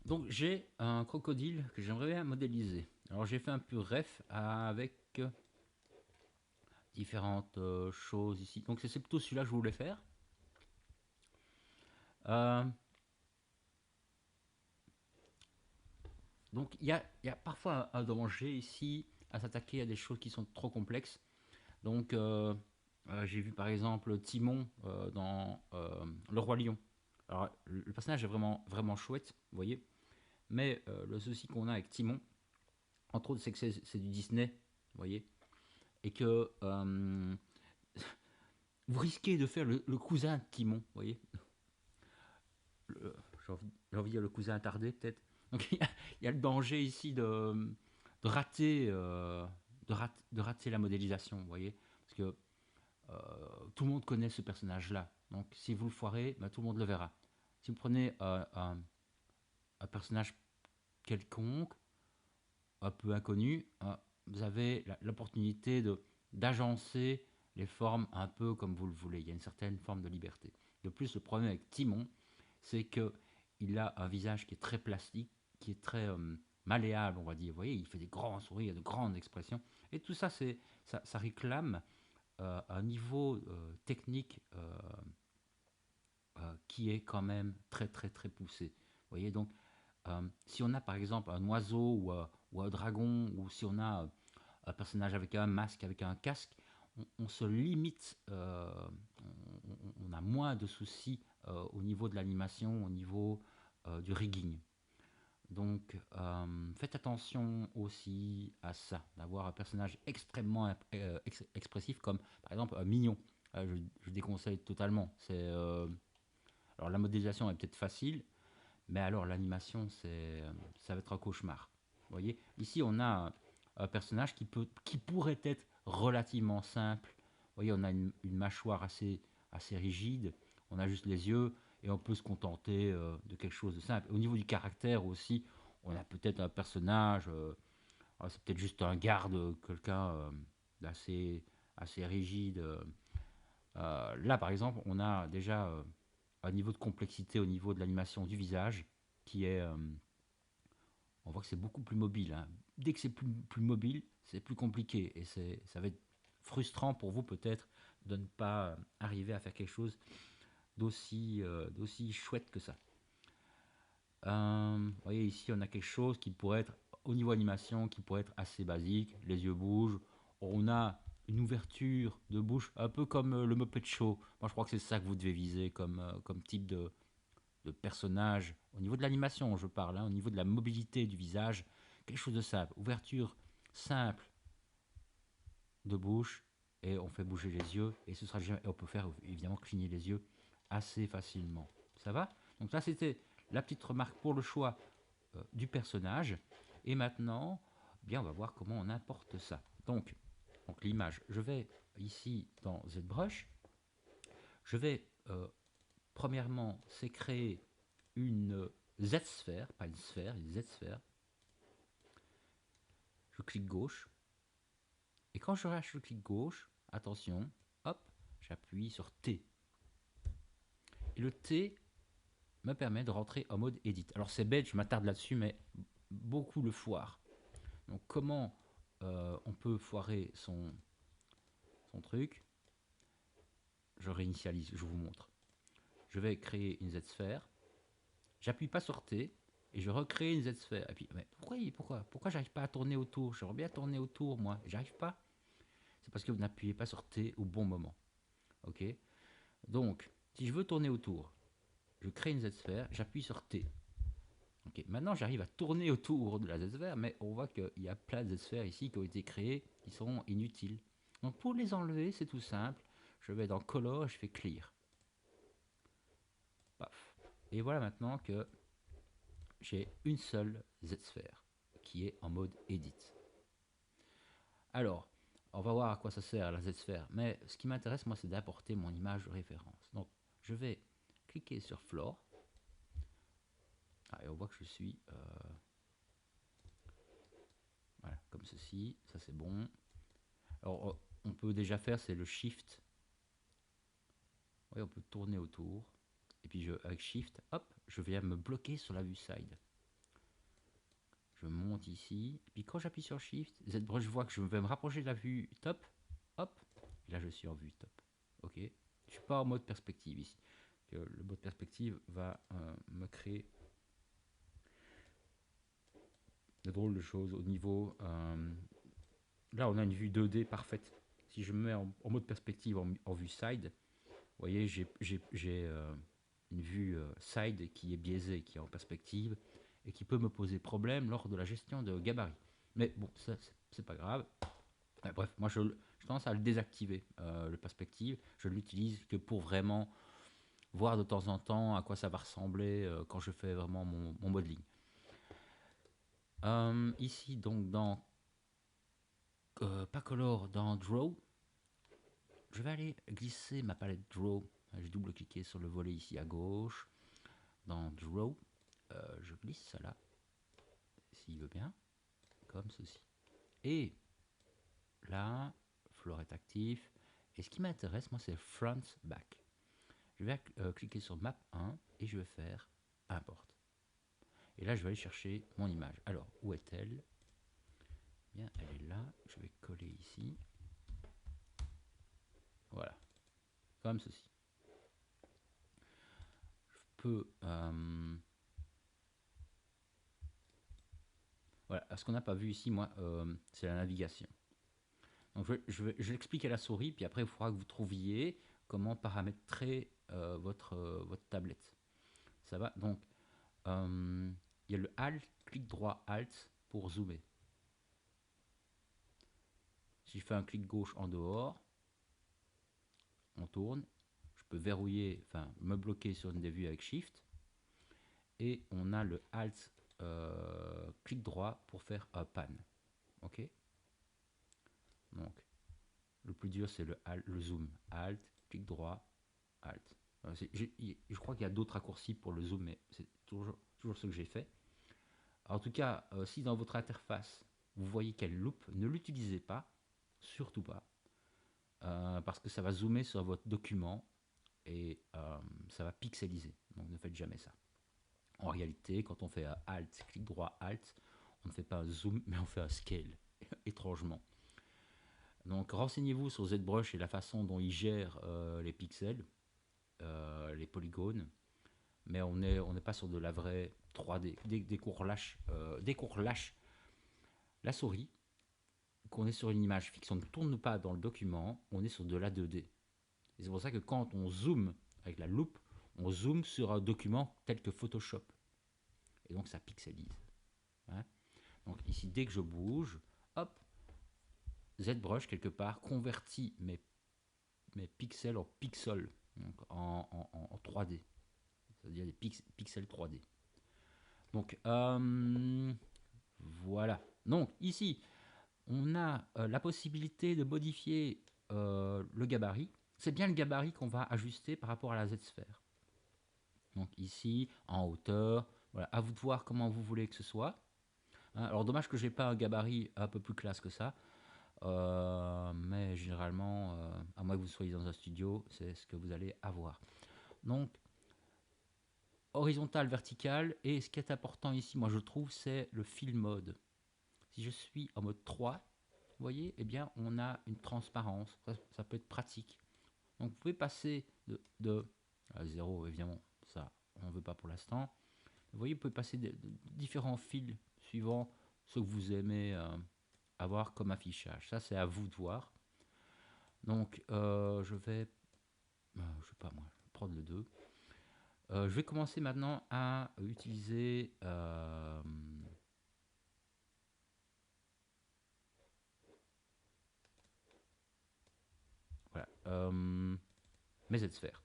Donc j'ai un crocodile que j'aimerais bien modéliser. Alors j'ai fait un peu ref avec différentes choses ici. Donc c'est plutôt celui-là que je voulais faire. Euh, donc il y a parfois un danger ici à s'attaquer à des choses qui sont trop complexes. Donc j'ai vu par exemple Timon dans Le Roi Lion. Alors le personnage est vraiment, vraiment chouette, vous voyez. Mais le souci qu'on a avec Timon, entre autres, c'est que c'est du Disney, vous voyez. Et que vous risquez de faire le cousin de Timon, vous voyez. J'ai envie de dire le cousin attardé, peut-être. Donc il y a le danger ici de rater, de rater la modélisation, vous voyez. Parce que tout le monde connaît ce personnage-là. Donc si vous le foirez, bah, tout le monde le verra. Si vous prenez un personnage quelconque, un peu inconnu, vous avez l'opportunité d'agencer les formes un peu comme vous le voulez. Il y a une certaine forme de liberté. De plus, le problème avec Timon, c'est que il a un visage qui est très plastique, qui est très malléable, on va dire. Vous voyez, il fait des grands sourires, de grandes expressions. Et tout ça, ça réclame un niveau technique qui est quand même très très très poussé. Vous voyez, donc si on a par exemple un oiseau ou un dragon, ou si on a un personnage avec un masque, avec un casque, on se limite, on a moins de soucis au niveau de l'animation, au niveau du rigging. Donc faites attention aussi à ça, d'avoir un personnage extrêmement expressif comme par exemple un mignon. Je déconseille totalement. Alors la modélisation est peut-être facile, mais alors l'animation, ça va être un cauchemar. Vous voyez, ici on a un personnage qui pourrait être relativement simple. Vous voyez, on a une mâchoire assez rigide, on a juste les yeux et on peut se contenter de quelque chose de simple. Au niveau du caractère aussi, on a peut-être un personnage, c'est peut-être juste un garde, quelqu'un d'assez assez rigide. Là, par exemple, on a déjà un niveau de complexité au niveau de l'animation du visage qui est. On voit que c'est beaucoup plus mobile, hein. Dès que c'est plus mobile, c'est plus compliqué. Et ça va être frustrant pour vous peut-être de ne pas arriver à faire quelque chose d'aussi chouette que ça. Vous voyez ici, on a quelque chose qui pourrait être, au niveau animation, qui pourrait être assez basique. Les yeux bougent. On a une ouverture de bouche, un peu comme le Muppet Show. Moi, je crois que c'est ça que vous devez viser comme type de personnage. Au niveau de l'animation, je parle, hein, au niveau de la mobilité du visage, quelque chose de simple. Ouverture simple de bouche, et on fait bouger les yeux, et et on peut faire évidemment cligner les yeux assez facilement. Ça va? Donc là, c'était la petite remarque pour le choix du personnage. Et maintenant, bien, on va voir comment on importe ça. Donc l'image, je vais ici dans ZBrush, je vais premièrement, c'est créer une Z-sphère, pas une sphère, une Z-sphère. Je clique gauche, et quand je relâche le clic gauche, attention, hop, j'appuie sur T. Et le T me permet de rentrer en mode edit. Alors c'est bête, je m'attarde là-dessus, mais beaucoup le foirent. Donc comment on peut foirer son truc? Je réinitialise, je vous montre. Je vais créer une Z-sphère, j'appuie pas sur T, et je recrée une Z-sphère. Et puis, mais pourquoi j'arrive pas à tourner autour? J'aimerais bien tourner autour, moi. J'arrive pas. C'est parce que vous n'appuyez pas sur T au bon moment. Ok. Donc, si je veux tourner autour, je crée une Z-sphère, j'appuie sur T. Ok. Maintenant, j'arrive à tourner autour de la Z-sphère, mais on voit qu'il y a plein de Z-sphères ici qui ont été créées, qui sont inutiles. Donc, pour les enlever, c'est tout simple. Je vais dans Color et je fais Clear. Paf. Et voilà maintenant que j'ai une seule Z-sphère qui est en mode Edit. Alors, on va voir à quoi ça sert la Z-sphère, mais ce qui m'intéresse, moi, c'est d'apporter mon image de référence. Donc, je vais cliquer sur Floor. Ah, et on voit que je suis voilà, comme ceci. Ça, c'est bon. Alors, on peut déjà faire, c'est le Shift. Oui, on peut tourner autour. Et puis, avec Shift, hop, je viens me bloquer sur la vue side. Je monte ici, et puis quand j'appuie sur Shift, ZBrush, je vois que je vais me rapprocher de la vue top, hop, et là je suis en vue top. Ok, je suis pas en mode perspective ici. Le mode perspective va me créer de drôles de choses au niveau. Là, on a une vue 2D parfaite. Si je me mets en mode perspective en vue side, vous voyez, j'ai une vue side qui est biaisée, qui est en perspective et qui peut me poser problème lors de la gestion de gabarit. Mais bon, ça, c'est pas grave. Bref, moi, je tendance à le désactiver, le perspective. Je l'utilise que pour vraiment voir de temps en temps à quoi ça va ressembler quand je fais vraiment mon modeling. Ici, donc, dans pas Color, dans Draw, je vais aller glisser ma palette Draw. J'ai double-cliqué sur le volet ici à gauche. Dans Draw, je glisse ça là, s'il veut bien, comme ceci. Et là, Floor est actif. Et ce qui m'intéresse, moi, c'est Front Back. Je vais cliquer sur Map 1 et je vais faire Import. Et là, je vais aller chercher mon image. Alors, où est-elle? Bien, elle est là. Je vais coller ici. Voilà, comme ceci. Je peux... voilà, ce qu'on n'a pas vu ici, moi, c'est la navigation. Donc, je l'explique à la souris, puis après, il faudra que vous trouviez comment paramétrer votre tablette. Ça va? Donc, il y a le Alt, clic droit Alt pour zoomer. Si je fais un clic gauche en dehors, on tourne. Je peux verrouiller, enfin me bloquer sur une des vues avec Shift. Et on a le Alt, clic droit pour faire un pan. Ok? Donc, le plus dur c'est le zoom. Alt, clic droit, Alt. Je crois qu'il y a d'autres raccourcis pour le zoom, mais c'est toujours ce que j'ai fait. En tout cas, si dans votre interface, vous voyez qu'elle loupe, ne l'utilisez pas, surtout pas, parce que ça va zoomer sur votre document et ça va pixeliser. Donc ne faites jamais ça. En réalité, quand on fait Alt, clic droit, Alt, on ne fait pas un zoom, mais on fait un scale, étrangement. Donc renseignez-vous sur ZBrush et la façon dont il gère les pixels, les polygones, mais on n'est pas sur de la vraie 3D. Dès qu'on relâche la souris, qu'on est sur une image fixe, on ne tourne pas dans le document, on est sur de la 2D. Et c'est pour ça que quand on zoome avec la loupe, on zoome sur un document tel que Photoshop. Et donc ça pixelise. Hein. Donc ici, dès que je bouge, hop, ZBrush quelque part convertit mes pixels en pixels, donc en 3D. C'est-à-dire des pixels 3D. Donc voilà. Donc ici, on a la possibilité de modifier le gabarit. C'est bien le gabarit qu'on va ajuster par rapport à la Z-sphère. Donc ici, en hauteur, voilà, à vous de voir comment vous voulez que ce soit. Hein, alors dommage que j'ai pas un gabarit un peu plus classe que ça. Mais généralement, à moins que vous soyez dans un studio, c'est ce que vous allez avoir. Donc, horizontal, vertical, et ce qui est important ici, moi je trouve, c'est le fill mode. Si je suis en mode 3, vous voyez, eh bien, on a une transparence. Ça peut être pratique. Donc, vous pouvez passer de 0, évidemment, ça, on ne veut pas pour l'instant. Vous voyez, vous pouvez passer de différents fils suivant ce que vous aimez avoir comme affichage. Ça, c'est à vous de voir. Donc, je vais, je sais pas moi, prendre le 2. Je vais commencer maintenant à utiliser voilà, mes Z-sphères.